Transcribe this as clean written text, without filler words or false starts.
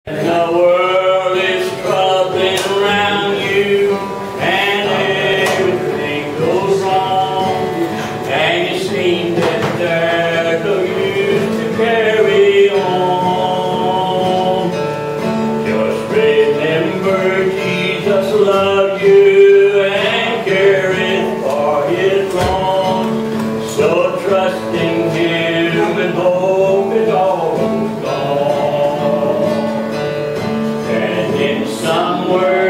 And the world is troubling around you, and everything goes wrong, and it seems that there's no use to carry on. Just remember Jesus loves you and careth for his wrong, so trust in him and hope is all gone. Somewhere